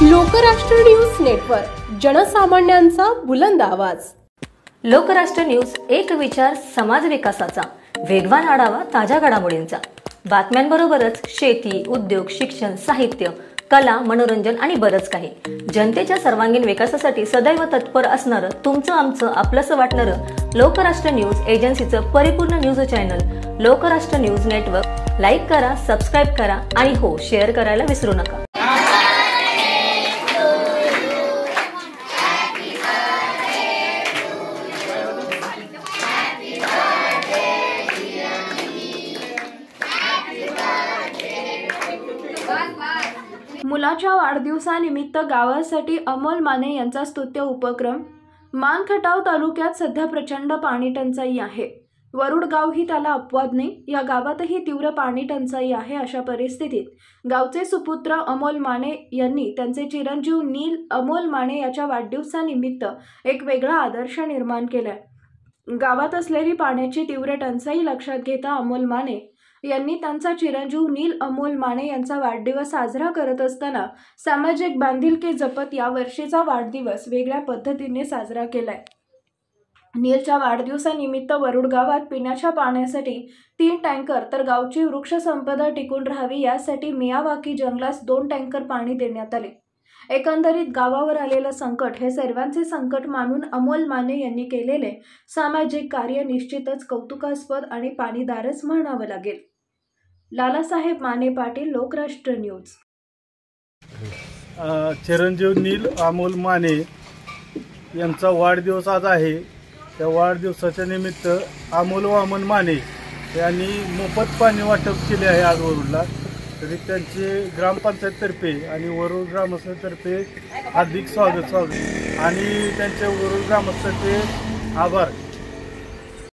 Lokrashtra news network, जनसामान्यांचा बुलंद आवाज। Lokrashtra news, एक विचार समाज विकासाचा, वेगवान आढावा ताज्या घडामोडींचा, बातम्यांबरोबरच शेती, उद्योग, शिक्षण, साहित्य, कला, मनोरंजन आणि बरंच काही। जनतेच्या सर्वांगीण विकासासाठी सदैव तत्पर असणारं, तुमचं आमचं आपलंसं वाटणारं लोकराष्ट्र न्यूज एजन्सीचं परिपूर्ण news channel Lokrashtra news network like करा, सबस्क्राईब करा आणि हो, शेअर करायला विसरू नका। मुलाच्या वाढदिवसानिमित्त गावासाठी अमोल माने यांचा स्तुत्य उपक्रम। मानखटाव तालुक्यात सध्या प्रचंड पाणी टंचाई आहे। वरुड गाव ही त्याला अपवाद नाही। या गावातही तीव्र पाणी टंचाई आहे। अशा परिस्थितीत गावचे सुपुत्र अमोल माने यांनी त्यांचे चिरंजीव नील अमोल माने याच्या वाढदिवसानिमित्त एक वेगळा आदर्श निर्माण केलाय। गावात असलेली पाण्याची तीव्र टंचाई लक्षात घेता अमोल माने यांनी त्यांचा चिरंजीव नील अमोल माने यांचा वाढदिवस साजरा करत असताना सामाजिक बांधिलकी जपत या वर्षीचा वाढदिवस वेगळ्या पद्धतीने साजरा केलाय। नीलच्या वाढदिवसानिमित्त वरुड गावात पिण्याच्या पाण्यासाठी 3 टँकर तर गावची वृक्ष संपदा टिकून राहावी यासाठी मियावाकी जंगलास 2 टँकर पाणी देण्यात आले। एकंदरीत गावावर आलेलं संकट हे सर्वांचे संकट मानून अमोल माने यांनी केलेले सामाजिक कार्य निश्चितच कौतुकास्पद आणि पाणीदारच म्हणावं लागेल। लालासाहेब माने पाटील, लोकराष्ट्र न्यूज। चिरंजीव नील अमोल माने यांचा वाढदिवस आज आहे। त्या वाढदिवसाच्या निमित्त अमोल वामन माने यांनी मोफत पाणी वाटप केले आहे आज वरुडला। तरी त्यांचे ग्रामपंचायततर्फे आणि वरुड ग्रामस्थांतर्फे हार्दिक स्वागत आणि त्यांच्या वरुड ग्रामस्थांचे आभार।